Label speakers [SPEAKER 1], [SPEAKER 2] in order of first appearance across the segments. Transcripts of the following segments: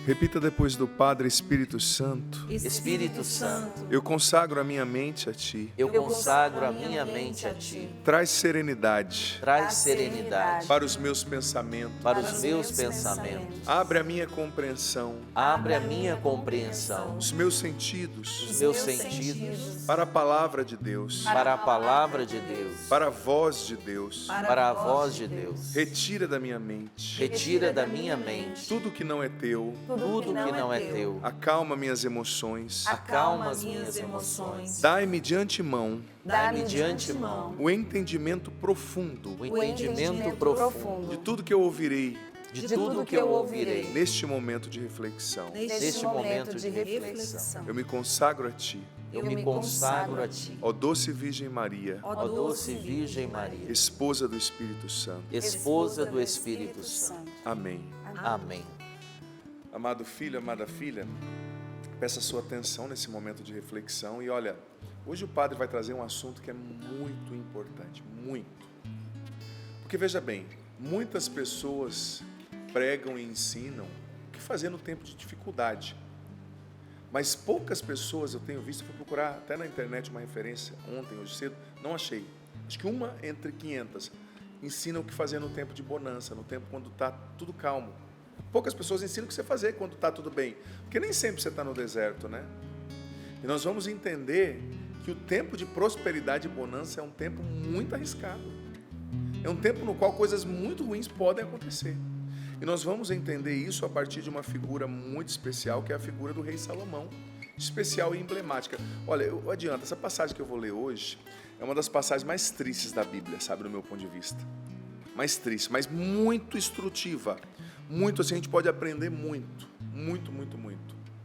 [SPEAKER 1] Repita depois do Padre: Espírito Santo,
[SPEAKER 2] Espírito Santo,
[SPEAKER 1] eu consagro a minha mente a Ti.
[SPEAKER 2] eu consagro a minha mente a Ti.
[SPEAKER 1] Traz serenidade
[SPEAKER 2] Traz serenidade
[SPEAKER 1] para os meus pensamentos.
[SPEAKER 2] para os meus pensamentos.
[SPEAKER 1] Abre a minha compreensão,
[SPEAKER 2] Abre a minha compreensão,
[SPEAKER 1] os meus sentidos,
[SPEAKER 2] os meus sentidos,
[SPEAKER 1] para a palavra de Deus,
[SPEAKER 2] para a palavra de Deus,
[SPEAKER 1] para a voz de Deus.
[SPEAKER 2] para a voz de Deus.
[SPEAKER 1] Retira da minha mente
[SPEAKER 2] Retira da minha mente
[SPEAKER 1] tudo que não é Teu.
[SPEAKER 2] tudo que não é Teu.
[SPEAKER 1] Acalma minhas emoções.
[SPEAKER 2] Acalma as minhas emoções.
[SPEAKER 1] Dai-me de antemão
[SPEAKER 2] Dá-me de antemão
[SPEAKER 1] o entendimento profundo
[SPEAKER 2] o entendimento profundo
[SPEAKER 1] de tudo que eu ouvirei
[SPEAKER 2] de tudo que eu ouvirei
[SPEAKER 1] neste momento de reflexão.
[SPEAKER 2] neste momento de reflexão.
[SPEAKER 1] Eu me consagro a Ti,
[SPEAKER 2] Eu me consagro a Ti,
[SPEAKER 1] ó doce Virgem Maria,
[SPEAKER 2] ó doce Virgem Maria,
[SPEAKER 1] esposa do Espírito Santo.
[SPEAKER 2] esposa do Espírito Santo.
[SPEAKER 1] Amém.
[SPEAKER 2] Amém.
[SPEAKER 1] Amado filho, amada filha, peça a sua atenção nesse momento de reflexão. E olha, hoje o padre vai trazer um assunto que é muito importante, muito. Porque veja bem, muitas pessoas pregam e ensinam o que fazer no tempo de dificuldade. Mas poucas pessoas, eu tenho visto, fui procurar até na internet uma referência ontem, hoje cedo, não achei. Acho que uma entre 500 ensina o que fazer no tempo de bonança, no tempo quando está tudo calmo. Poucas pessoas ensinam o que você fazer quando está tudo bem, porque nem sempre você está no deserto, né? E nós vamos entender que o tempo de prosperidade e bonança é um tempo muito arriscado. É um tempo no qual coisas muito ruins podem acontecer. E nós vamos entender isso a partir de uma figura muito especial, que é a figura do rei Salomão, especial e emblemática. Olha, eu adianto, essa passagem que eu vou ler hoje é uma das passagens mais tristes da Bíblia, sabe, do meu ponto de vista. Mais triste, mas muito instrutiva. Muito assim, a gente pode aprender muito,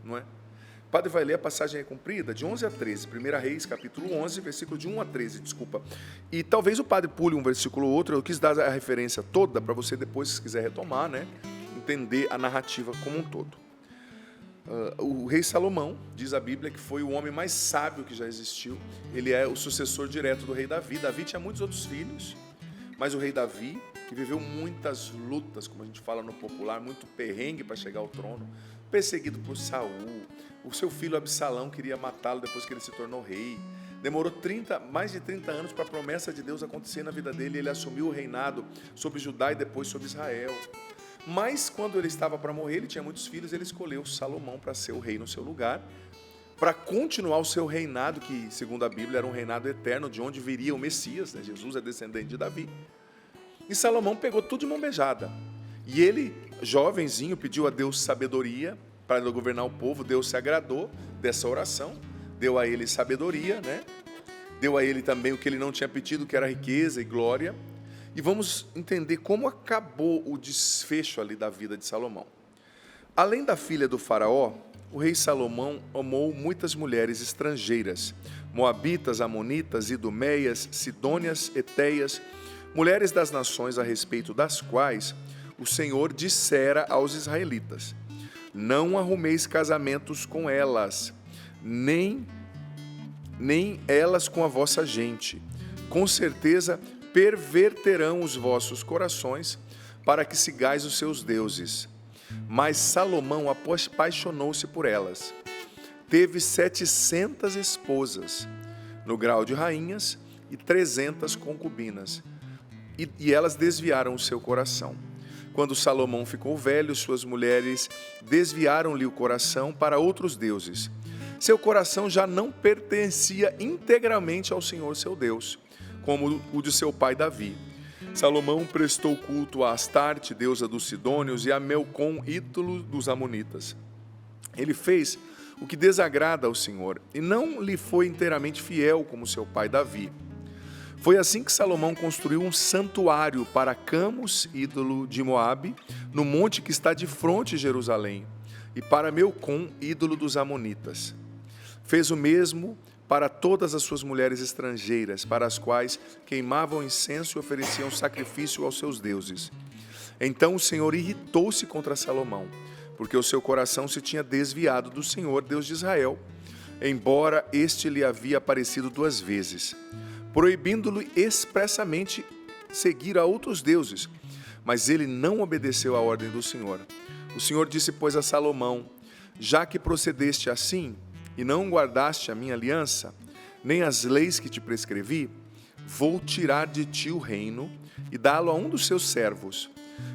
[SPEAKER 1] não é? O padre vai ler a passagem comprida, de 11 a 13, 1 Reis, capítulo 11, versículo de 1 a 13, desculpa. E talvez o padre pule um versículo ou outro, eu quis dar a referência toda, para você depois, se quiser retomar, né, entender a narrativa como um todo. O rei Salomão, diz a Bíblia, que foi o homem mais sábio que já existiu. Ele é o sucessor direto do rei Davi. Davi tinha muitos outros filhos, mas o rei Davi, que viveu muitas lutas, como a gente fala no popular, muito perrengue para chegar ao trono, perseguido por Saul, o seu filho Absalão queria matá-lo depois que ele se tornou rei. Demorou mais de 30 anos para a promessa de Deus acontecer na vida dele. Ele assumiu o reinado sobre Judá e depois sobre Israel. Mas quando ele estava para morrer, ele tinha muitos filhos, ele escolheu Salomão para ser o rei no seu lugar, para continuar o seu reinado, que segundo a Bíblia era um reinado eterno, de onde viria o Messias, né? Jesus é descendente de Davi. E Salomão pegou tudo de mão beijada. E ele, jovenzinho, pediu a Deus sabedoria para governar o povo. Deus se agradou dessa oração, deu a ele sabedoria, né? Deu a ele também o que ele não tinha pedido, que era riqueza e glória. E vamos entender como acabou o desfecho ali da vida de Salomão. Além da filha do faraó, o rei Salomão amou muitas mulheres estrangeiras, moabitas, amonitas, iduméias, sidônias, etéias, mulheres das nações a respeito das quais o Senhor dissera aos israelitas: não arrumeis casamentos com elas, nem elas com a vossa gente. Com certeza perverterão os vossos corações para que sigais os seus deuses. Mas Salomão apaixonou-se por elas. Teve 700 esposas, no grau de rainhas, e 300 concubinas. E elas desviaram o seu coração. Quando Salomão ficou velho, suas mulheres desviaram-lhe o coração para outros deuses. Seu coração já não pertencia integralmente ao Senhor seu Deus, como o de seu pai Davi. Salomão prestou culto a Astarte, deusa dos Sidônios, e a Melcom, ídolo dos Amonitas. Ele fez o que desagrada ao Senhor, e não lhe foi inteiramente fiel como seu pai Davi. Foi assim que Salomão construiu um santuário para Camus, ídolo de Moabe, no monte que está de frente de Jerusalém, e para Melcom, ídolo dos Amonitas. Fez o mesmo para todas as suas mulheres estrangeiras, para as quais queimavam incenso e ofereciam sacrifício aos seus deuses. Então o Senhor irritou-se contra Salomão, porque o seu coração se tinha desviado do Senhor, Deus de Israel, embora este lhe havia aparecido 2 vezes, proibindo-lhe expressamente seguir a outros deuses. Mas ele não obedeceu à ordem do Senhor. O Senhor disse, pois, a Salomão: já que procedeste assim, e não guardaste a minha aliança, nem as leis que te prescrevi, vou tirar de ti o reino e dá-lo a um dos seus servos.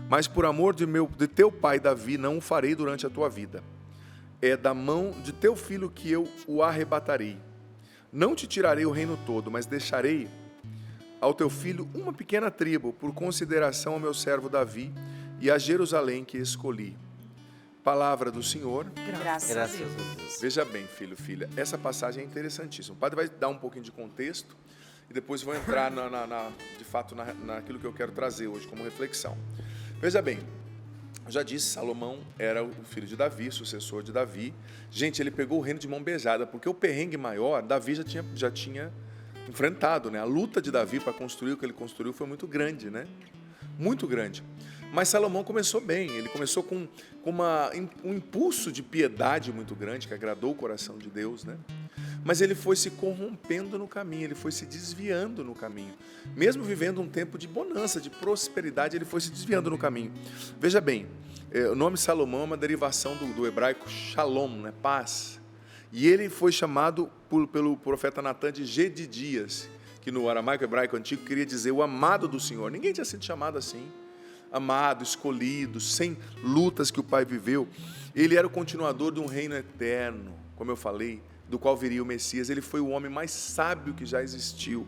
[SPEAKER 1] Mas por amor de teu pai Davi, não o farei durante a tua vida. É da mão de teu filho que eu o arrebatarei. Não te tirarei o reino todo, mas deixarei ao teu filho uma pequena tribo, por consideração ao meu servo Davi e a Jerusalém que escolhi. Palavra do Senhor.
[SPEAKER 3] Graças a Deus.
[SPEAKER 1] Veja bem, filho, filha, essa passagem é interessantíssima. O padre vai dar um pouquinho de contexto e depois vou entrar, de fato, naquilo que eu quero trazer hoje como reflexão. Veja bem, eu já disse, Salomão era o filho de Davi, sucessor de Davi. Gente, ele pegou o reino de mão beijada, porque o perrengue maior, Davi já tinha enfrentado, né? A luta de Davi para construir o que ele construiu foi muito grande, né? Muito grande. Mas Salomão começou bem, ele começou com um impulso de piedade muito grande, que agradou o coração de Deus, né? Mas ele foi se corrompendo no caminho, ele foi se desviando no caminho. Mesmo vivendo um tempo de bonança, de prosperidade, ele foi se desviando no caminho. Veja bem, o nome Salomão é uma derivação do hebraico shalom, né? Paz. E ele foi chamado pelo profeta Natan de Gedidias, que no aramaico hebraico antigo queria dizer o amado do Senhor. Ninguém tinha sido chamado assim. Amado, escolhido, sem lutas que o pai viveu. Ele era o continuador de um reino eterno, como eu falei, do qual viria o Messias. Ele foi o homem mais sábio que já existiu.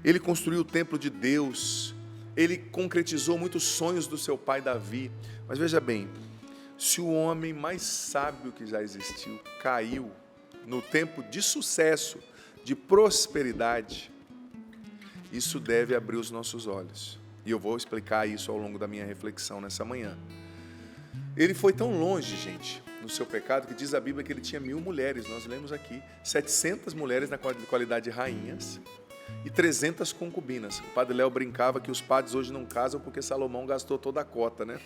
[SPEAKER 1] Ele construiu o templo de Deus. Ele concretizou muitos sonhos do seu pai Davi. Mas veja bem, se o homem mais sábio que já existiu caiu no tempo de sucesso, de prosperidade, isso deve abrir os nossos olhos. E eu vou explicar isso ao longo da minha reflexão nessa manhã. Ele foi tão longe, gente, no seu pecado, que diz a Bíblia que ele tinha 1000 mulheres. Nós lemos aqui, 700 mulheres na qualidade de rainhas e 300 concubinas. O padre Léo brincava que os padres hoje não casam porque Salomão gastou toda a cota, né?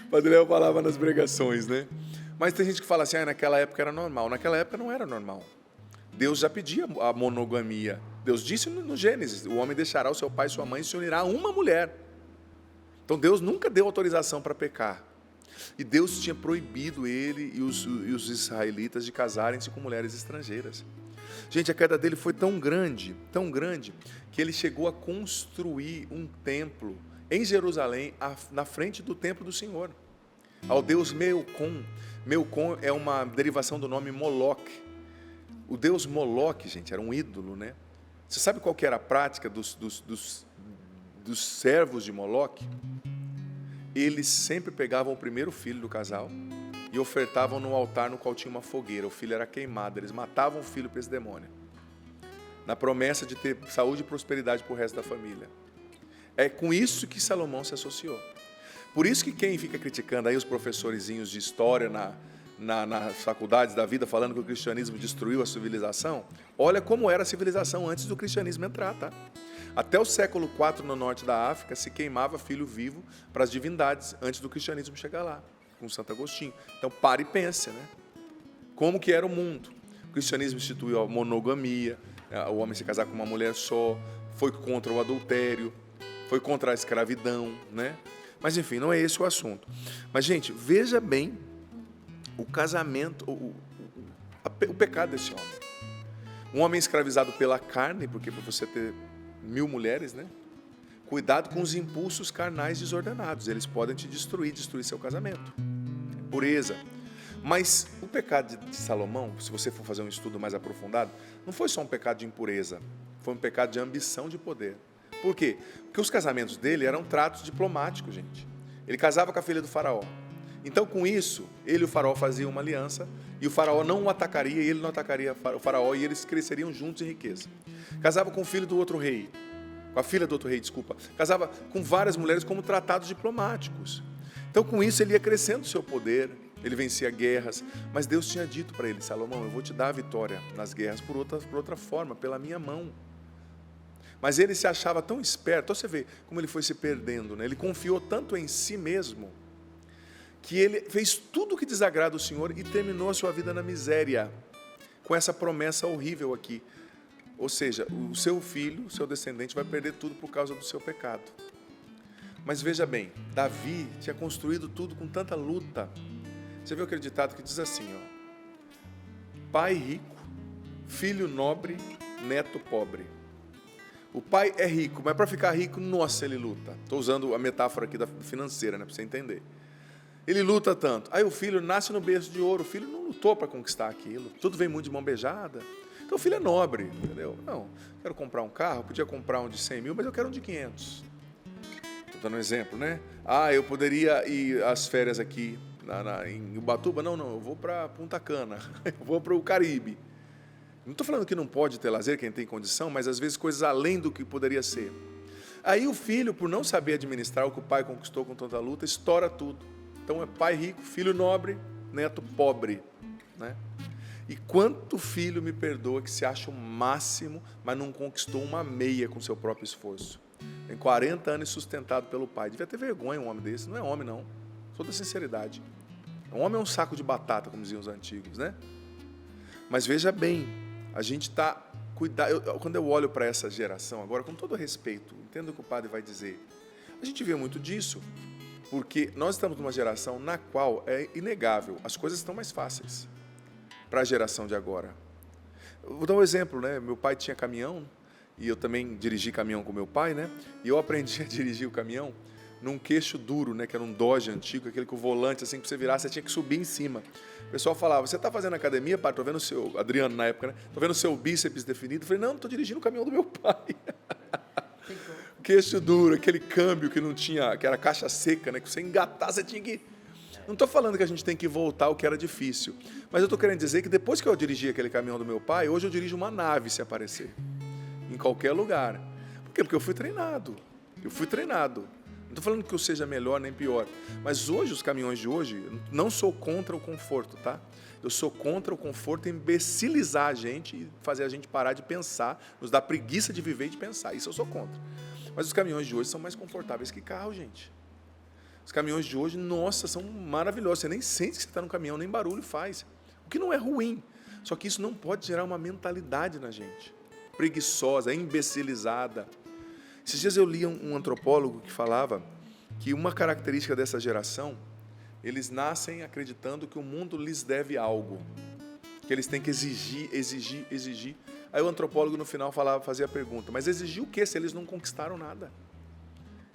[SPEAKER 1] O padre Léo falava nas pregações, né? Mas tem gente que fala assim, naquela época era normal. Naquela época não era normal. Deus já pedia a monogamia. Deus disse no Gênesis, o homem deixará o seu pai e sua mãe e se unirá a uma mulher. Então Deus nunca deu autorização para pecar. E Deus tinha proibido ele e os israelitas de casarem-se com mulheres estrangeiras. Gente, a queda dele foi tão grande, que ele chegou a construir um templo em Jerusalém, na frente do templo do Senhor, ao deus Melcom. Melcom é uma derivação do nome Moloque. O deus Moloque, gente, era um ídolo, né? Você sabe qual que era a prática dos servos de Moloque? Eles sempre pegavam o primeiro filho do casal e ofertavam no altar no qual tinha uma fogueira. O filho era queimado, eles matavam o filho para esse demônio, na promessa de ter saúde e prosperidade para o resto da família. É com isso que Salomão se associou. Por isso que quem fica criticando aí os professorizinhos de história nas faculdades da vida, falando que o cristianismo destruiu a civilização, olha como era a civilização antes do cristianismo entrar, tá? Até o século IV, no norte da África, se queimava filho vivo para as divindades, antes do cristianismo chegar lá, com Santo Agostinho. Então, pare e pense, né? Como que era o mundo? O cristianismo instituiu a monogamia, o homem se casar com uma mulher só, foi contra o adultério, foi contra a escravidão, né? Mas, enfim, não é esse o assunto. Mas, gente, veja bem o casamento, o pecado desse homem. Um homem escravizado pela carne, porque para você ter 1000 mulheres, né? Cuidado com os impulsos carnais desordenados, eles podem te destruir seu casamento. Pureza. Mas o pecado de Salomão, se você for fazer um estudo mais aprofundado, não foi só um pecado de impureza, foi um pecado de ambição de poder. Por quê? Porque os casamentos dele eram tratos diplomáticos, gente. Ele casava com a filha do faraó. Então, com isso, ele e o faraó faziam uma aliança, e o faraó não o atacaria, e ele não atacaria o faraó, e eles cresceriam juntos em riqueza. Casava com o filho do outro rei, com a filha do outro rei, desculpa. Casava com várias mulheres como tratados diplomáticos. Então, com isso, ele ia crescendo o seu poder, ele vencia guerras, mas Deus tinha dito para ele, Salomão, eu vou te dar a vitória nas guerras por outra forma, pela minha mão. Mas ele se achava tão esperto, então você vê como ele foi se perdendo, né? Ele confiou tanto em si mesmo, que ele fez tudo o que desagrada o Senhor e terminou a sua vida na miséria, com essa promessa horrível aqui. Ou seja, o seu filho, o seu descendente vai perder tudo por causa do seu pecado. Mas veja bem, Davi tinha construído tudo com tanta luta. Você viu aquele ditado que diz assim, ó: pai rico, filho nobre, neto pobre. O pai é rico, mas para ficar rico, nossa, ele luta. Estou usando a metáfora aqui da financeira, né, para você entender. Ele luta tanto. Aí o filho nasce no berço de ouro. O filho não lutou para conquistar aquilo. Tudo vem muito de mão beijada. Então o filho é nobre, entendeu? Não, quero comprar um carro, podia comprar um de 100 mil, mas eu quero um de 500. Estou dando um exemplo, né? Eu poderia ir às férias aqui em Ubatuba. Não, eu vou para Punta Cana. Eu vou para o Caribe. Não estou falando que não pode ter lazer, quem tem condição, mas às vezes coisas além do que poderia ser. Aí o filho, por não saber administrar o que o pai conquistou com tanta luta, estoura tudo. Então é pai rico, filho nobre, neto pobre, né? E quanto filho me perdoa que se acha o máximo, mas não conquistou uma meia com seu próprio esforço. Tem 40 anos sustentado pelo pai. Devia ter vergonha um homem desse. Não é homem, não. Sou da sinceridade. Um homem é um saco de batata, como diziam os antigos, né? Mas veja bem, a gente está cuidando. Quando eu olho para essa geração agora, com todo respeito, entendo o que o padre vai dizer. A gente vê muito disso, porque nós estamos numa geração na qual é inegável, as coisas estão mais fáceis para a geração de agora. Eu vou dar um exemplo, né? Meu pai tinha caminhão, e eu também dirigi caminhão com meu pai, né? E eu aprendi a dirigir o caminhão num queixo duro, né? Que era um Dodge antigo, aquele que o volante, assim, que você virar, você tinha que subir em cima. O pessoal falava: você está fazendo academia, pai? Estou vendo o seu... Adriano, na época, né? Estou vendo o seu bíceps definido. Eu falei: não, estou dirigindo o caminhão do meu pai. Queixo duro, aquele câmbio que não tinha, que era caixa seca, né? Que você engatar, você tinha que... Não estou falando que a gente tem que voltar ao que era difícil, mas eu estou querendo dizer que depois que eu dirigi aquele caminhão do meu pai, hoje eu dirijo uma nave, se aparecer, em qualquer lugar. Por quê? Porque eu fui treinado. Não estou falando que eu seja melhor nem pior, mas hoje, os caminhões de hoje, não sou contra o conforto, tá? Eu sou contra o conforto imbecilizar a gente e fazer a gente parar de pensar, nos dar preguiça de viver e de pensar. Isso eu sou contra. Mas os caminhões de hoje são mais confortáveis que carro, gente. Os caminhões de hoje, nossa, são maravilhosos. Você nem sente que você está no caminhão, nem barulho faz. O que não é ruim. Só que isso não pode gerar uma mentalidade na gente. Preguiçosa, imbecilizada. Esses dias eu li um antropólogo que falava que uma característica dessa geração, eles nascem acreditando que o mundo lhes deve algo. Que eles têm que exigir. Aí o antropólogo no final fazia a pergunta: mas exigir o quê se eles não conquistaram nada?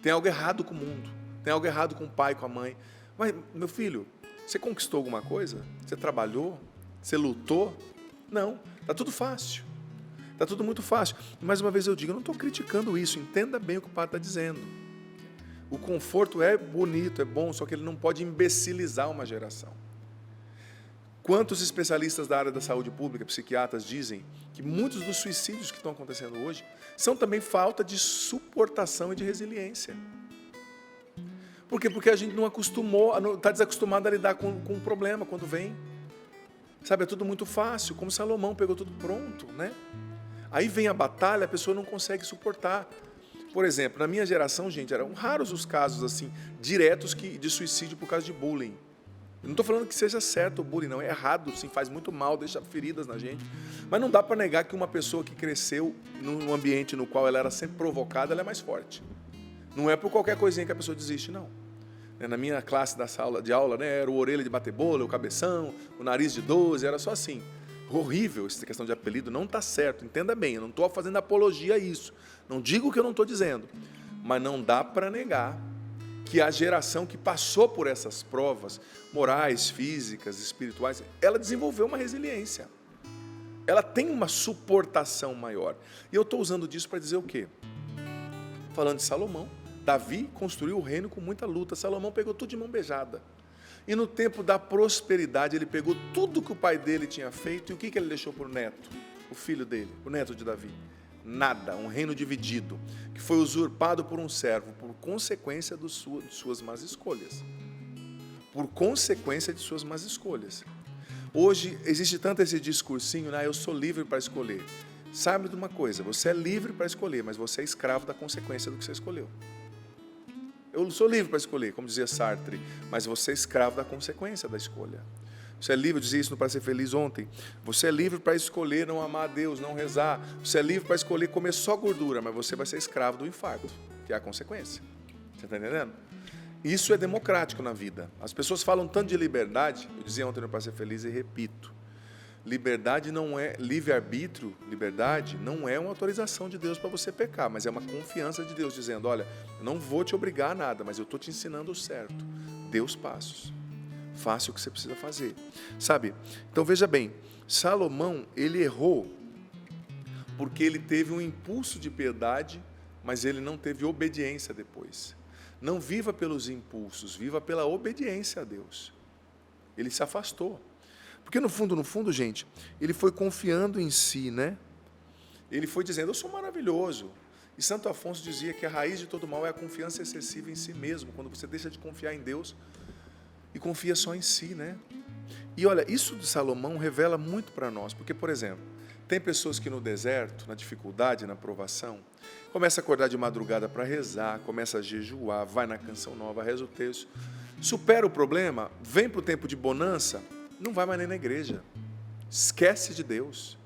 [SPEAKER 1] Tem algo errado com o mundo. Tem algo errado com o pai, com a mãe. Mas, meu filho, você conquistou alguma coisa? Você trabalhou? Você lutou? Não, está tudo fácil. Está tudo muito fácil. E mais uma vez eu digo, eu não estou criticando isso. Entenda bem o que o padre está dizendo. O conforto é bonito, é bom, só que ele não pode imbecilizar uma geração. Quantos especialistas da área da saúde pública, psiquiatras, dizem que muitos dos suicídios que estão acontecendo hoje são também falta de suportação e de resiliência. Por quê? Porque a gente não acostumou, está desacostumado a lidar com o problema quando vem. Sabe, é tudo muito fácil, como Salomão pegou tudo pronto, né? Aí vem a batalha, a pessoa não consegue suportar. Por exemplo, na minha geração, gente, eram raros os casos assim, diretos de suicídio por causa de bullying. Eu não estou falando que seja certo o bullying, não. É errado, sim, faz muito mal, deixa feridas na gente. Mas não dá para negar que uma pessoa que cresceu num ambiente no qual ela era sempre provocada, ela é mais forte. Não é por qualquer coisinha que a pessoa desiste, não. Na minha classe da sala de aula, né, era o orelha de bater bola, o cabeção, o nariz de 12, era só assim. Horrível essa questão de apelido, não está certo, entenda bem, eu não estou fazendo apologia a isso. Não digo o que eu não estou dizendo, mas não dá para negar que a geração que passou por essas provas morais, físicas, espirituais, ela desenvolveu uma resiliência. Ela tem uma suportação maior. E eu estou usando disso para dizer o quê? Falando de Salomão, Davi construiu o reino com muita luta. Salomão pegou tudo de mão beijada. E no tempo da prosperidade, ele pegou tudo que o pai dele tinha feito. E o que ele deixou para o neto? O filho dele, o neto de Davi. Nada, um reino dividido, que foi usurpado por um servo, por consequência de suas más escolhas. Por consequência de suas más escolhas. Hoje, existe tanto esse discursinho, eu sou livre para escolher. Sabe de uma coisa, você é livre para escolher, mas você é escravo da consequência do que você escolheu. Eu sou livre para escolher, como dizia Sartre, mas você é escravo da consequência da escolha. Você é livre, eu dizia isso no Para Ser Feliz ontem, você é livre para escolher não amar a Deus, não rezar, você é livre para escolher comer só gordura, mas você vai ser escravo do infarto, que é a consequência. Você está entendendo? Isso é democrático na vida. As pessoas falam tanto de liberdade, eu dizia ontem no Para Ser Feliz e repito, liberdade não é, livre-arbítrio, liberdade não é uma autorização de Deus para você pecar, mas é uma confiança de Deus dizendo, olha, eu não vou te obrigar a nada, mas eu estou te ensinando o certo. Dê os passos. Faça o que você precisa fazer. Sabe? Então veja bem, Salomão, ele errou porque ele teve um impulso de piedade, mas ele não teve obediência depois. Não viva pelos impulsos, viva pela obediência a Deus. Ele se afastou. Porque no fundo, gente, ele foi confiando em si, né? Ele foi dizendo, eu sou maravilhoso. E Santo Afonso dizia que a raiz de todo mal é a confiança excessiva em si mesmo, quando você deixa de confiar em Deus e confia só em si, né? E olha, isso de Salomão revela muito para nós, porque, por exemplo, tem pessoas que no deserto, na dificuldade, na provação, começa a acordar de madrugada para rezar, começa a jejuar, vai na canção nova, reza o texto, supera o problema, vem para o tempo de bonança, não vai mais nem na igreja, esquece de Deus,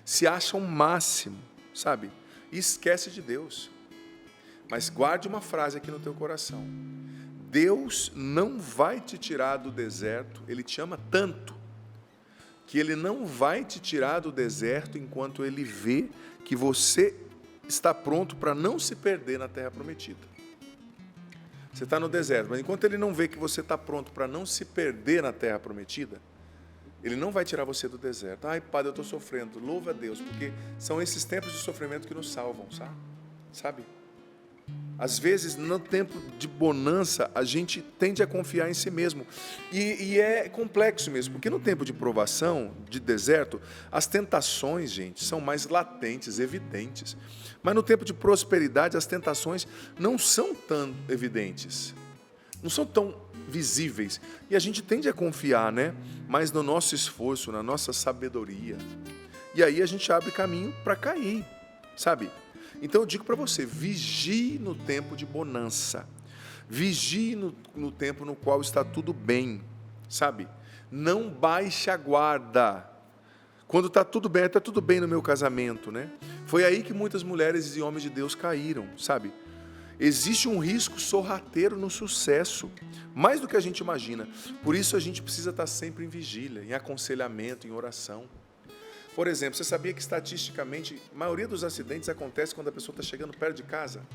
[SPEAKER 1] se acha o máximo, sabe? E esquece de Deus. Mas guarde uma frase aqui no teu coração. Deus não vai te tirar do deserto, Ele te ama tanto, que Ele não vai te tirar do deserto enquanto Ele vê que você está pronto para não se perder na terra prometida. Você está no deserto, mas enquanto Ele não vê que você está pronto para não se perder na terra prometida, Ele não vai tirar você do deserto. Ai, Padre, eu estou sofrendo. Louva a Deus, porque são esses tempos de sofrimento que nos salvam, sabe? Às vezes, no tempo de bonança, a gente tende a confiar em si mesmo. E é complexo mesmo, porque no tempo de provação, de deserto, as tentações, gente, são mais latentes, evidentes. Mas no tempo de prosperidade, as tentações não são tão evidentes, não são tão visíveis. E a gente tende a confiar, né? Mas no nosso esforço, na nossa sabedoria. E aí a gente abre caminho para cair, sabe? Então eu digo para você, vigie no tempo de bonança, vigie no tempo no qual está tudo bem, sabe? Não baixe a guarda. Quando está tudo bem no meu casamento, né? Foi aí que muitas mulheres e homens de Deus caíram, sabe? Existe um risco sorrateiro no sucesso, mais do que a gente imagina. Por isso a gente precisa estar sempre em vigília, em aconselhamento, em oração. Por exemplo, você sabia que estatisticamente a maioria dos acidentes acontece quando a pessoa está chegando perto de casa?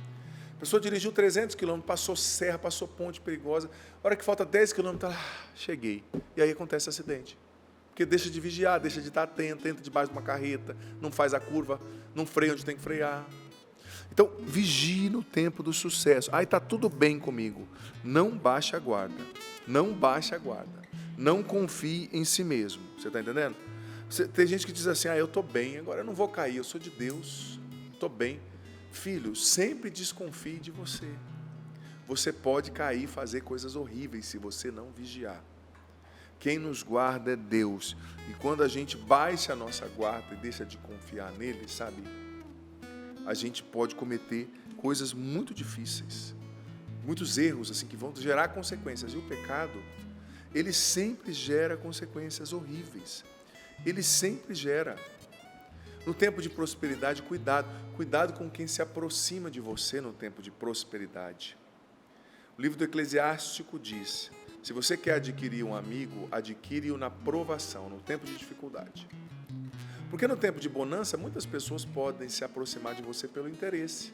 [SPEAKER 1] A pessoa dirigiu 300 quilômetros, passou serra, passou ponte perigosa, a hora que falta 10 quilômetros, cheguei. E aí acontece acidente. Porque deixa de vigiar, deixa de estar atento, entra debaixo de uma carreta, não faz a curva, não freia onde tem que frear. Então, vigie no tempo do sucesso. Aí está tudo bem comigo. Não baixe a guarda. Não baixe a guarda. Não confie em si mesmo. Você está entendendo? Tem gente que diz assim, eu estou bem, agora eu não vou cair, eu sou de Deus, estou bem. Filho, sempre desconfie de você. Você pode cair e fazer coisas horríveis se você não vigiar. Quem nos guarda é Deus. E quando a gente baixa a nossa guarda e deixa de confiar nele, sabe? A gente pode cometer coisas muito difíceis. Muitos erros assim que vão gerar consequências. E o pecado, ele sempre gera consequências horríveis. Ele sempre gera. No tempo de prosperidade, cuidado com quem se aproxima de você no tempo de prosperidade. O livro do Eclesiástico diz, se você quer adquirir um amigo, adquire-o na provação, no tempo de dificuldade. Porque no tempo de bonança, muitas pessoas podem se aproximar de você pelo interesse,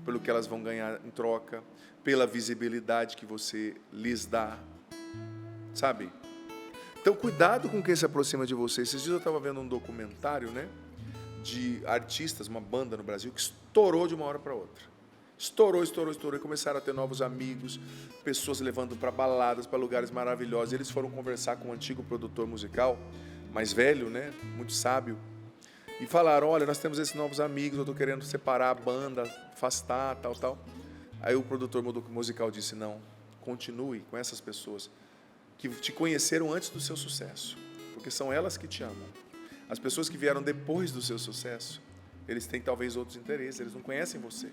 [SPEAKER 1] pelo que elas vão ganhar em troca, pela visibilidade que você lhes dá, sabe? Então, cuidado com quem se aproxima de você. Esses dias eu estava vendo um documentário, né, de artistas, uma banda no Brasil, que estourou de uma hora para outra. Estourou, e começaram a ter novos amigos, pessoas levando para baladas, para lugares maravilhosos. Eles foram conversar com um antigo produtor musical, mais velho, né, muito sábio, e falaram, olha, nós temos esses novos amigos, eu estou querendo separar a banda, afastar, tal. Aí o produtor musical disse, não, continue com essas pessoas que te conheceram antes do seu sucesso, porque são elas que te amam. As pessoas que vieram depois do seu sucesso, eles têm talvez outros interesses, eles não conhecem você.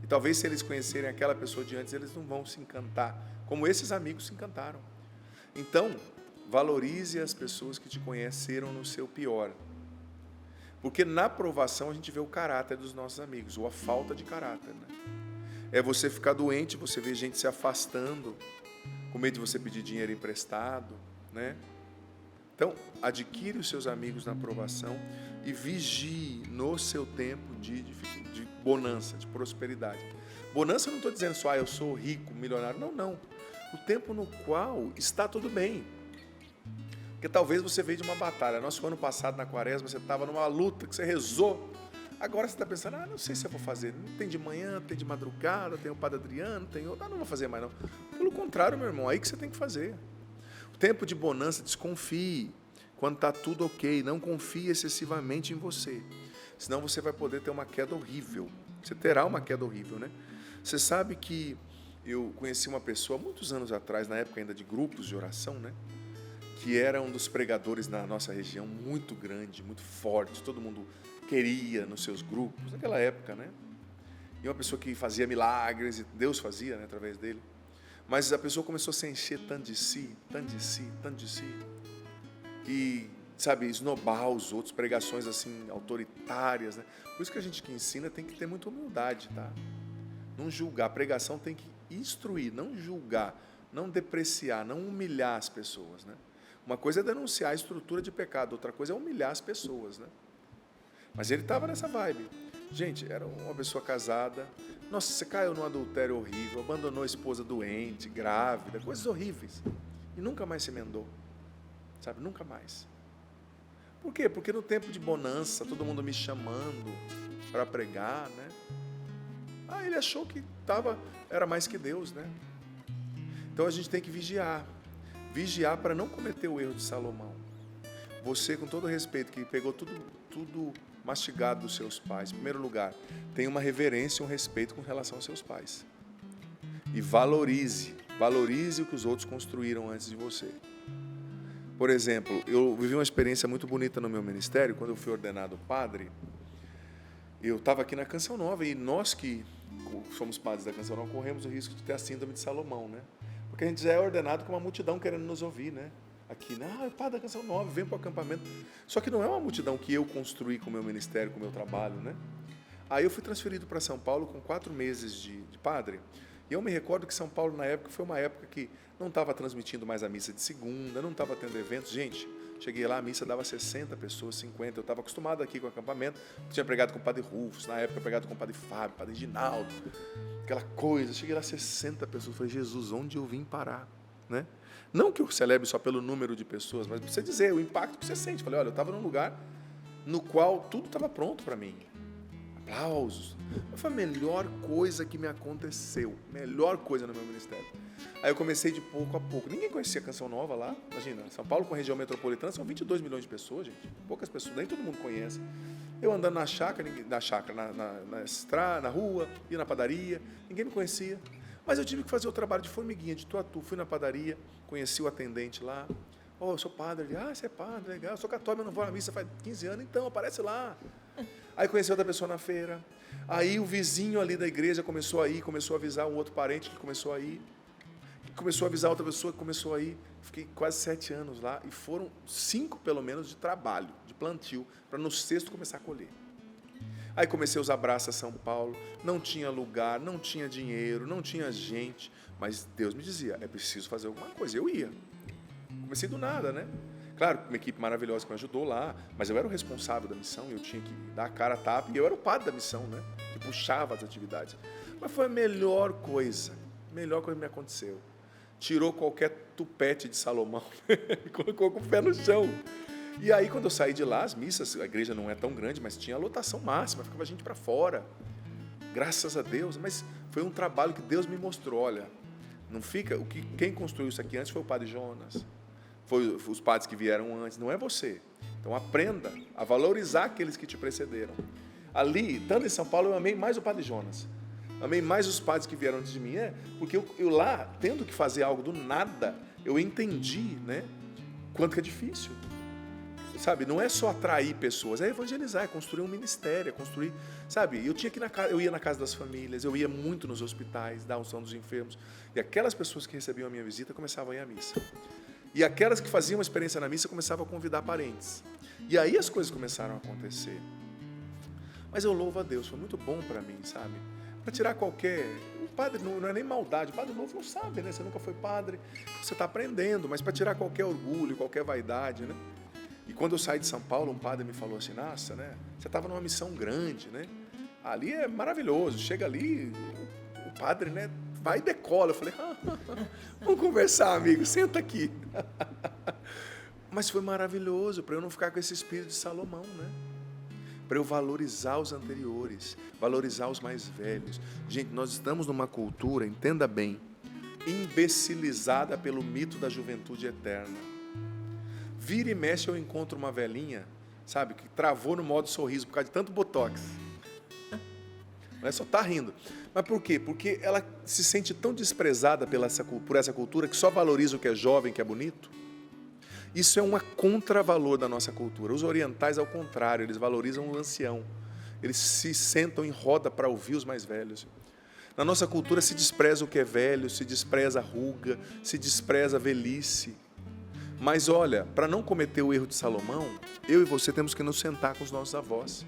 [SPEAKER 1] E talvez se eles conhecerem aquela pessoa de antes, eles não vão se encantar, como esses amigos se encantaram. Então, valorize as pessoas que te conheceram no seu pior. Porque na provação a gente vê o caráter dos nossos amigos, ou a falta de caráter, né? É você ficar doente, você vê gente se afastando, com medo de você pedir dinheiro emprestado, né? Então, adquire os seus amigos na aprovação e vigie no seu tempo de bonança, de prosperidade. Bonança eu não estou dizendo só, eu sou rico, milionário. Não, não. O tempo no qual está tudo bem. Porque talvez você veio de uma batalha. Nosso ano passado, na quaresma, você estava numa luta que você rezou. Agora você está pensando, não sei se eu vou fazer. Tem de manhã, tem de madrugada, tem o Padre Adriano, tem outro. Não vou fazer mais não. Pelo contrário, meu irmão, aí que você tem que fazer. O tempo de bonança, desconfie. Quando está tudo ok, não confie excessivamente em você. Senão você vai poder ter uma queda horrível. Você terá uma queda horrível, né? Você sabe que eu conheci uma pessoa, muitos anos atrás, na época ainda de grupos de oração, né? Que era um dos pregadores na nossa região, muito grande, muito forte, todo mundo queria nos seus grupos, naquela época, né? E uma pessoa que fazia milagres, e Deus fazia, né, através dele. Mas a pessoa começou a se encher tanto de si, e, sabe, esnobar os outros, pregações assim, autoritárias, né? Por isso que a gente que ensina tem que ter muita humildade, tá? Não julgar, a pregação tem que instruir, não julgar, não depreciar, não humilhar as pessoas, né? Uma coisa é denunciar a estrutura de pecado, outra coisa é humilhar as pessoas, né? Mas ele estava nessa vibe. Gente, era uma pessoa casada. Nossa, você caiu num adultério horrível, abandonou a esposa doente, grávida, coisas horríveis. E nunca mais se emendou. Sabe, nunca mais. Por quê? Porque no tempo de bonança, todo mundo me chamando para pregar, né? Ele achou que era mais que Deus, né? Então a gente tem que vigiar. Vigiar para não cometer o erro de Salomão. Você, com todo respeito, que pegou tudo mastigado dos seus pais, em primeiro lugar, tenha uma reverência e um respeito com relação aos seus pais. E valorize o que os outros construíram antes de você. Por exemplo, eu vivi uma experiência muito bonita no meu ministério, quando eu fui ordenado padre. Eu estava aqui na Canção Nova e nós que somos padres da Canção Nova corremos o risco de ter a síndrome de Salomão, né? Porque a gente já é ordenado com uma multidão querendo nos ouvir, né? Aqui, é padre da Canção Nova, vem para o acampamento. Só que não é uma multidão que eu construí com o meu ministério, com o meu trabalho, né? Aí eu fui transferido para São Paulo com 4 meses de padre. E eu me recordo que São Paulo, na época, foi uma época que não estava transmitindo mais a missa de segunda, não estava tendo eventos. Gente, cheguei lá, a missa dava 60 pessoas, 50. Eu estava acostumado aqui com o acampamento. Tinha pregado com o padre Rufus, na época pregado com o padre Fábio, padre Ginaldo. Aquela coisa. Cheguei lá, 60 pessoas. Falei, Jesus, onde eu vim parar? Né? Não que eu celebre só pelo número de pessoas, mas para você dizer o impacto que você sente. Falei, olha, eu estava num lugar no qual tudo estava pronto para mim. Aplausos. Foi a melhor coisa que me aconteceu. Melhor coisa no meu ministério. Aí eu comecei de pouco a pouco. Ninguém conhecia a Canção Nova lá. Imagina, São Paulo com região metropolitana são 22 milhões de pessoas, gente. Poucas pessoas, nem todo mundo conhece. Eu andando na chácara, na estrada, na rua, ia na padaria, ninguém me conhecia. Mas eu tive que fazer o trabalho de formiguinha, de tu a tu. Fui na padaria, conheci o atendente lá. Eu sou padre. Ele, você é padre, legal. Eu sou católico, eu não vou na missa faz 15 anos, então aparece lá. Aí conheci outra pessoa na feira. Aí o vizinho ali da igreja começou a ir, começou a avisar um outro parente que começou a ir. Começou a avisar outra pessoa que começou a ir. Fiquei quase 7 anos lá e foram 5 pelo menos de trabalho, de plantio, para no 6º começar a colher. Aí comecei a usar Braça São Paulo, não tinha lugar, não tinha dinheiro, não tinha gente, mas Deus me dizia, é preciso fazer alguma coisa. Eu ia. Comecei do nada, né? Claro, uma equipe maravilhosa que me ajudou lá, mas eu era o responsável da missão e eu tinha que dar a cara a tapa, e eu era o padre da missão, né? Que puxava as atividades. Mas foi a melhor coisa que me aconteceu. Tirou qualquer tupete de Salomão, colocou com o pé no chão. E aí, quando eu saí de lá, as missas, a igreja não é tão grande, mas tinha a lotação máxima, ficava a gente para fora. Graças a Deus, mas foi um trabalho que Deus me mostrou. Olha, não fica. Quem construiu isso aqui antes foi o padre Jonas, foi os padres que vieram antes, não é você. Então aprenda a valorizar aqueles que te precederam. Ali, estando em São Paulo, eu amei mais o padre Jonas. Amei mais os padres que vieram antes de mim, porque eu lá, tendo que fazer algo do nada, eu entendi, né, quanto que é difícil. Sabe, não é só atrair pessoas, é evangelizar, é construir um ministério, é construir, sabe, eu ia na casa das famílias, eu ia muito nos hospitais, dar unção dos enfermos, e aquelas pessoas que recebiam a minha visita começavam a ir à missa. E aquelas que faziam uma experiência na missa começavam a convidar parentes. E aí as coisas começaram a acontecer. Mas eu louvo a Deus, foi muito bom para mim, sabe? Para tirar padre, não é nem maldade, o padre novo não sabe, né? Você nunca foi padre, você está aprendendo, mas para tirar qualquer orgulho, qualquer vaidade, né? E quando eu saí de São Paulo, um padre me falou assim, nossa, né? Você estava numa missão grande, né? Ali é maravilhoso, chega ali, o padre, né? Vai e decola. Eu falei, vamos conversar, amigo, senta aqui. Mas foi maravilhoso, para eu não ficar com esse espírito de Salomão, né? Para eu valorizar os anteriores, valorizar os mais velhos. Gente, nós estamos numa cultura, entenda bem, imbecilizada pelo mito da juventude eterna. Vira e mexe eu encontro uma velhinha, sabe, que travou no modo sorriso por causa de tanto botox. Não é só tá rindo. Mas por quê? Porque ela se sente tão desprezada por essa cultura que só valoriza o que é jovem, que é bonito. Isso é um contravalor da nossa cultura. Os orientais, ao contrário, eles valorizam o ancião. Eles se sentam em roda para ouvir os mais velhos. Na nossa cultura se despreza o que é velho, se despreza a ruga, se despreza a velhice. Mas olha, para não cometer o erro de Salomão, eu e você temos que nos sentar com os nossos avós.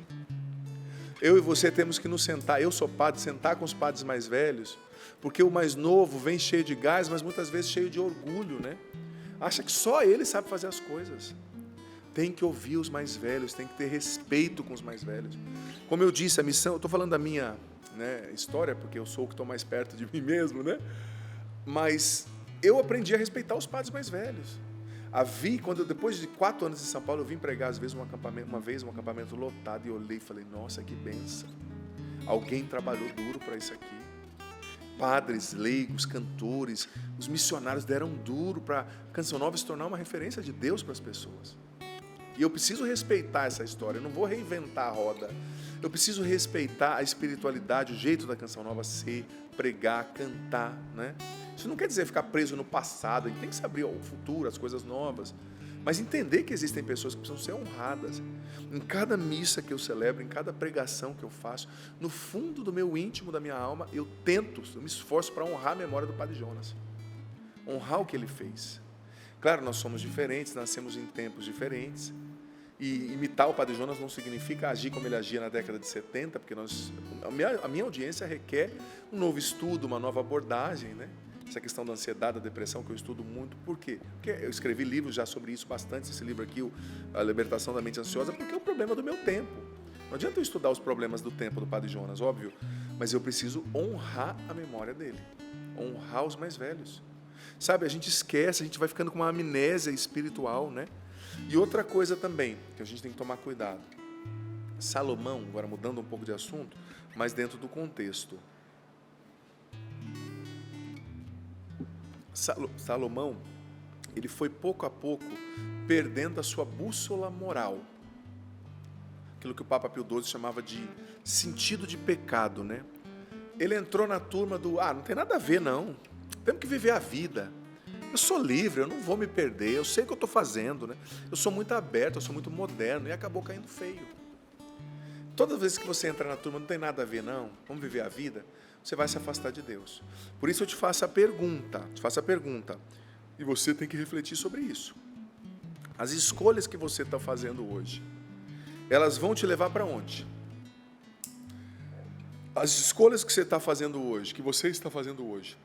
[SPEAKER 1] Eu e você temos que nos sentar, eu sou padre, sentar com os padres mais velhos, porque o mais novo vem cheio de gás, mas muitas vezes cheio de orgulho, né? Acha que só ele sabe fazer as coisas. Tem que ouvir os mais velhos, tem que ter respeito com os mais velhos. Como eu disse, a missão, eu estou falando da minha, né, história, porque eu sou o que estou mais perto de mim mesmo, né? Mas eu aprendi a respeitar os padres mais velhos. Depois de 4 anos em São Paulo, eu vim pregar às vezes um acampamento lotado, e olhei e falei, nossa, que bênção. Alguém trabalhou duro para isso aqui. Padres, leigos, cantores, os missionários deram duro para a Canção Nova se tornar uma referência de Deus para as pessoas. E eu preciso respeitar essa história, eu não vou reinventar a roda. Eu preciso respeitar a espiritualidade, o jeito da Canção Nova ser, pregar, cantar, né? Isso não quer dizer ficar preso no passado, a gente tem que se abrir ao futuro, às coisas novas. Mas entender que existem pessoas que precisam ser honradas. Em cada missa que eu celebro, em cada pregação que eu faço, no fundo do meu íntimo, da minha alma, eu me esforço para honrar a memória do Padre Jonas. Honrar o que ele fez. Claro, nós somos diferentes, nascemos em tempos diferentes. E imitar o Padre Jonas não significa agir como ele agia na década de 70, porque a minha audiência requer um novo estudo, uma nova abordagem, né? Essa questão da ansiedade, da depressão, que eu estudo muito. Por quê? Porque eu escrevi livros já sobre isso bastante, esse livro aqui, A Libertação da Mente Ansiosa, porque é o problema do meu tempo. Não adianta eu estudar os problemas do tempo do Padre Jonas, óbvio, mas eu preciso honrar a memória dele, honrar os mais velhos. Sabe, a gente esquece, a gente vai ficando com uma amnésia espiritual, né? E outra coisa também, que a gente tem que tomar cuidado. Salomão, agora mudando um pouco de assunto, mas dentro do contexto. Salomão, ele foi pouco a pouco perdendo a sua bússola moral. Aquilo que o Papa Pio XII chamava de sentido de pecado, né? Ele entrou na turma do, não tem nada a ver não, temos que viver a vida. Eu sou livre, eu não vou me perder, eu sei o que eu estou fazendo, né? Eu sou muito aberto, eu sou muito moderno, e acabou caindo feio. Todas as vezes que você entra na turma, não tem nada a ver não, vamos viver a vida, você vai se afastar de Deus. Por isso eu te faço a pergunta, e você tem que refletir sobre isso. As escolhas que você está fazendo hoje, elas vão te levar para onde? As escolhas que você está fazendo hoje, que você está fazendo hoje,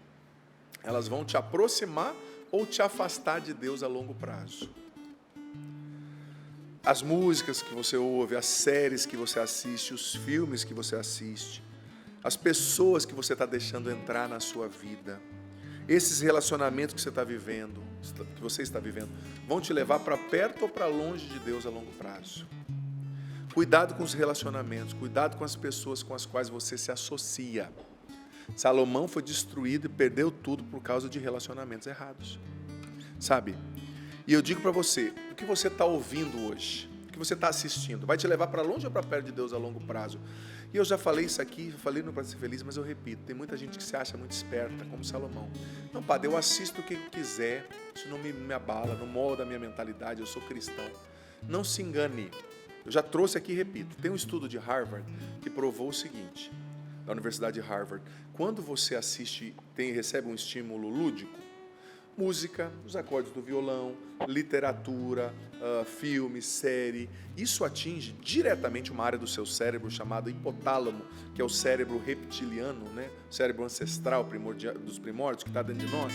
[SPEAKER 1] elas vão te aproximar ou te afastar de Deus a longo prazo? As músicas que você ouve, as séries que você assiste, os filmes que você assiste, as pessoas que você está deixando entrar na sua vida, esses relacionamentos que você está vivendo, vão te levar para perto ou para longe de Deus a longo prazo? Cuidado com os relacionamentos, cuidado com as pessoas com as quais você se associa. Salomão foi destruído e perdeu tudo por causa de relacionamentos errados. Sabe? E eu digo para você, o que você está ouvindo hoje, o que você está assistindo, vai te levar para longe ou para perto de Deus a longo prazo? E eu já falei isso aqui, falei no Para Ser Feliz, mas eu repito, tem muita gente que se acha muito esperta, como Salomão. Não, padre, eu assisto o que eu quiser, isso não me abala, não molda a minha mentalidade, eu sou cristão. Não se engane, eu já trouxe aqui e repito, tem um estudo de Harvard que provou o seguinte, da Universidade de Harvard, quando você assiste, recebe um estímulo lúdico, música, os acordes do violão, literatura, filme, série. Isso atinge diretamente uma área do seu cérebro chamada hipotálamo, que é o cérebro reptiliano, né? O cérebro ancestral dos primórdios que está dentro de nós.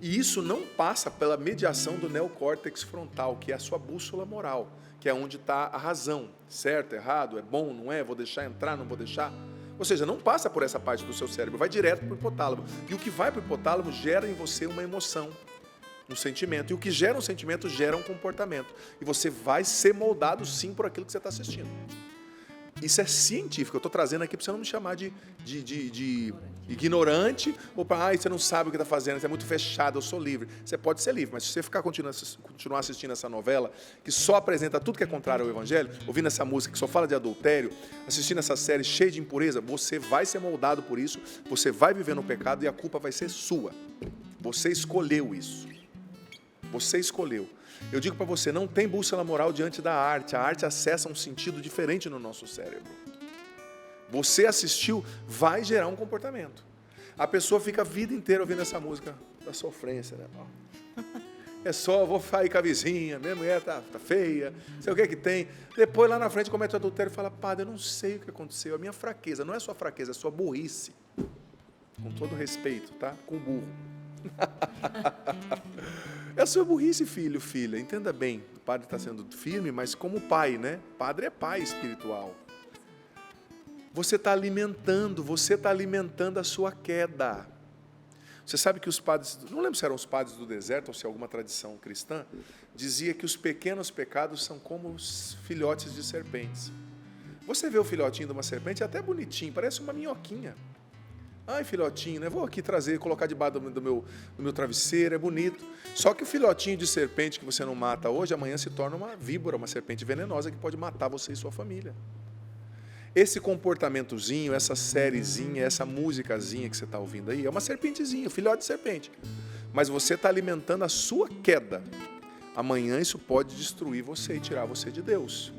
[SPEAKER 1] E isso não passa pela mediação do neocórtex frontal, que é a sua bússola moral, que é onde está a razão, certo, errado, é bom, não é, vou deixar entrar, não vou deixar. Ou seja, não passa por essa parte do seu cérebro, vai direto para o hipotálamo. E o que vai para o hipotálamo gera em você uma emoção, um sentimento. E o que gera um sentimento gera um comportamento. E você vai ser moldado sim por aquilo que você está assistindo. Isso é científico. Eu estou trazendo aqui para você não me chamar de ignorante ou para, você não sabe o que está fazendo, você é muito fechado, eu sou livre. Você pode ser livre, mas se você ficar continuar assistindo essa novela, que só apresenta tudo que é contrário ao Evangelho, ouvindo essa música que só fala de adultério, assistindo essa série cheia de impureza, você vai ser moldado por isso, você vai viver no pecado e a culpa vai ser sua. Você escolheu isso. Você escolheu. Eu digo para você, não tem bússola moral diante da arte. A arte acessa um sentido diferente no nosso cérebro. Você assistiu, vai gerar um comportamento. A pessoa fica a vida inteira ouvindo essa música da sofrência, né? É só, vou sair com a vizinha, minha mulher tá feia, não sei o que é que tem. Depois lá na frente comete o adultério e fala, padre, eu não sei o que aconteceu, a minha fraqueza, não é sua fraqueza, é sua burrice. Com todo respeito, tá? Com burro. É a sua burrice, filho, filha. Entenda bem, o padre está sendo firme, mas como pai, né? Padre é pai espiritual. Você está alimentando a sua queda. Você sabe que os padres, não lembro se eram os padres do deserto ou se alguma tradição cristã, dizia que os pequenos pecados são como os filhotes de serpentes. Você vê o filhotinho de uma serpente, é até bonitinho, parece uma minhoquinha. Ai, filhotinho, né? Vou aqui trazer, colocar debaixo do meu travesseiro, é bonito. Só que o filhotinho de serpente que você não mata hoje, amanhã se torna uma víbora, uma serpente venenosa que pode matar você e sua família. Esse comportamentozinho, essa sériezinha, essa musicazinha que você está ouvindo aí, é uma serpentezinha, filhote de serpente. Mas você está alimentando a sua queda. Amanhã isso pode destruir você e tirar você de Deus.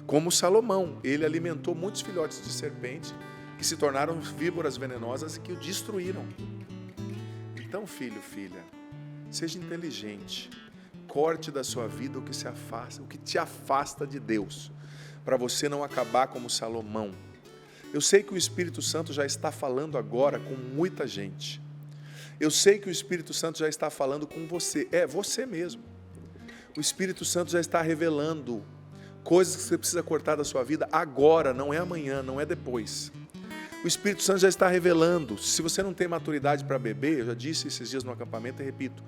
[SPEAKER 1] Como Salomão, ele alimentou muitos filhotes de serpente, que se tornaram víboras venenosas e que o destruíram. Então, filho, filha, seja inteligente. Corte da sua vida o que te afasta de Deus, para você não acabar como Salomão. Eu sei que o Espírito Santo já está falando agora com muita gente. Eu sei que o Espírito Santo já está falando com você. É você mesmo. O Espírito Santo já está revelando coisas que você precisa cortar da sua vida agora, não é amanhã, não é depois. O Espírito Santo já está revelando. Se você não tem maturidade para beber, eu já disse esses dias no acampamento e repito,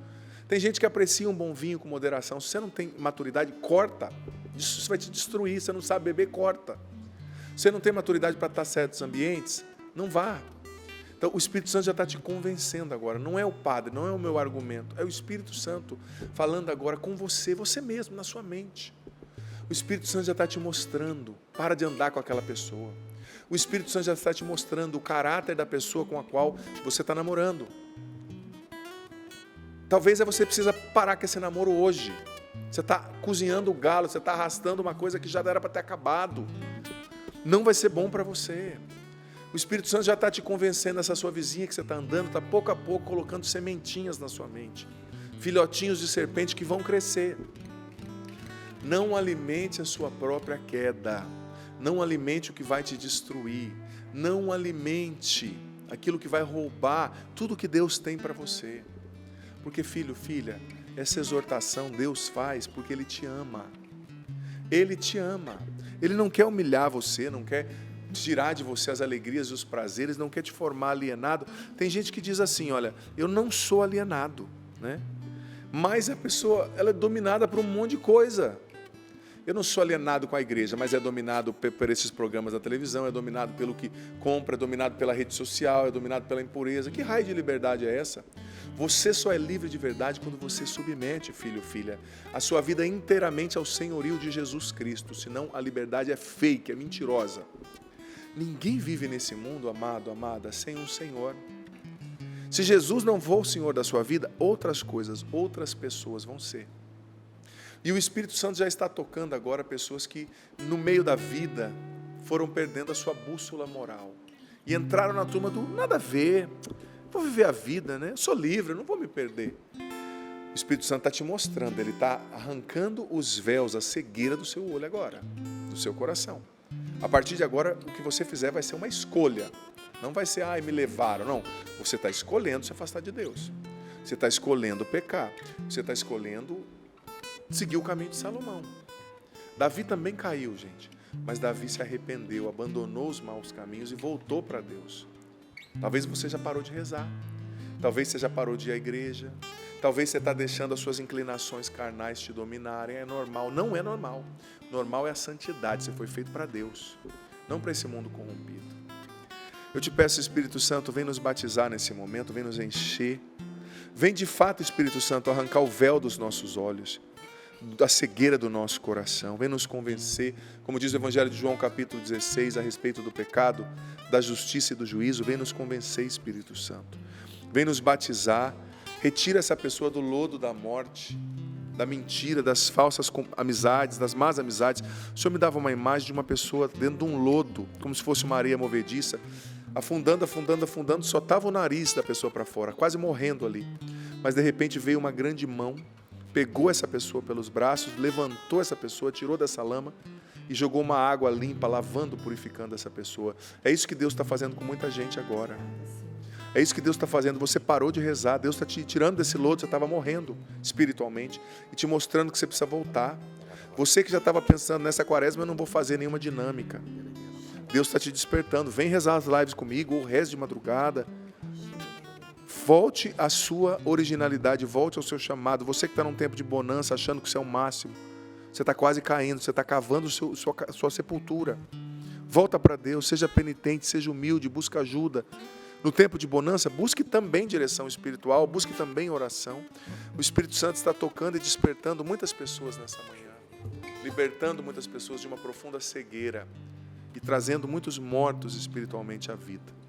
[SPEAKER 1] tem gente que aprecia um bom vinho com moderação. Se você não tem maturidade, corta. Isso vai te destruir. Você não sabe beber, corta. Se você não tem maturidade para estar em certos ambientes, não vá. Então o Espírito Santo já está te convencendo agora. Não é o padre, não é o meu argumento. É o Espírito Santo falando agora com você, você mesmo, na sua mente. O Espírito Santo já está te mostrando. Para de andar com aquela pessoa. O Espírito Santo já está te mostrando o caráter da pessoa com a qual você está namorando. Talvez você precisa parar com esse namoro hoje. Você está cozinhando o galo, você está arrastando uma coisa que já era para ter acabado. Não vai ser bom para você. O Espírito Santo já está te convencendo, essa sua vizinha que você está andando, está pouco a pouco colocando sementinhas na sua mente. Filhotinhos de serpente que vão crescer. Não alimente a sua própria queda. Não alimente o que vai te destruir. Não alimente aquilo que vai roubar tudo que Deus tem para você. Porque, filho, filha, essa exortação Deus faz porque Ele te ama. Ele te ama. Ele não quer humilhar você, não quer tirar de você as alegrias e os prazeres, não quer te formar alienado. Tem gente que diz assim, olha, eu não sou alienado, né? Mas a pessoa, ela é dominada por um monte de coisa. Eu não sou alienado com a igreja, mas é dominado por esses programas da televisão, é dominado pelo que compra, é dominado pela rede social, é dominado pela impureza. Que raio de liberdade é essa? Você só é livre de verdade quando você submete, filho, filha, a sua vida inteiramente ao senhorio de Jesus Cristo. Senão a liberdade é fake, é mentirosa. Ninguém vive nesse mundo, amado, amada, sem um Senhor. Se Jesus não for o Senhor da sua vida, outras coisas, outras pessoas vão ser. E o Espírito Santo já está tocando agora pessoas que, no meio da vida, foram perdendo a sua bússola moral. E entraram na turma do nada a ver. Vou viver a vida, né? Eu sou livre, eu não vou me perder. O Espírito Santo está te mostrando, ele está arrancando os véus, a cegueira do seu olho agora, do seu coração. A partir de agora, o que você fizer vai ser uma escolha. Não vai ser, me levaram, não. Você está escolhendo se afastar de Deus. Você está escolhendo pecar. Você está escolhendo seguir o caminho de Salomão. Davi também caiu, gente. Mas Davi se arrependeu, abandonou os maus caminhos e voltou para Deus. Talvez você já parou de rezar. Talvez você já parou de ir à igreja. Talvez você está deixando as suas inclinações carnais te dominarem. É normal. Não é normal. Normal é a santidade. Você foi feito para Deus, não para esse mundo corrompido. Eu te peço, Espírito Santo, vem nos batizar nesse momento, vem nos encher. Vem de fato, Espírito Santo, arrancar o véu dos nossos olhos, da cegueira do nosso coração. Vem nos convencer, como diz o Evangelho de João, capítulo 16, a respeito do pecado, da justiça e do juízo. Vem nos convencer, Espírito Santo. Vem nos batizar. Retira essa pessoa do lodo da morte, da mentira, das falsas amizades, das más amizades. O Senhor me dava uma imagem de uma pessoa dentro de um lodo, como se fosse uma areia movediça, afundando, afundando, afundando, só estava o nariz da pessoa para fora, quase morrendo ali. Mas de repente veio uma grande mão, pegou essa pessoa pelos braços, levantou essa pessoa, tirou dessa lama e jogou uma água limpa, lavando, purificando essa pessoa. É isso que Deus está fazendo com muita gente agora. É isso que Deus está fazendo. Você parou de rezar, Deus está te tirando desse lodo, você estava morrendo espiritualmente e te mostrando que você precisa voltar. Você que já estava pensando, nessa quaresma eu não vou fazer nenhuma dinâmica. Deus está te despertando. Vem rezar as lives comigo, ou reze de madrugada. Volte à sua originalidade, volte ao seu chamado. Você que está num tempo de bonança, achando que isso é o máximo, você está quase caindo, você está cavando a sua sepultura. Volta para Deus, seja penitente, seja humilde, busca ajuda. No tempo de bonança, busque também direção espiritual, busque também oração. O Espírito Santo está tocando e despertando muitas pessoas nessa manhã, libertando muitas pessoas de uma profunda cegueira e trazendo muitos mortos espiritualmente à vida.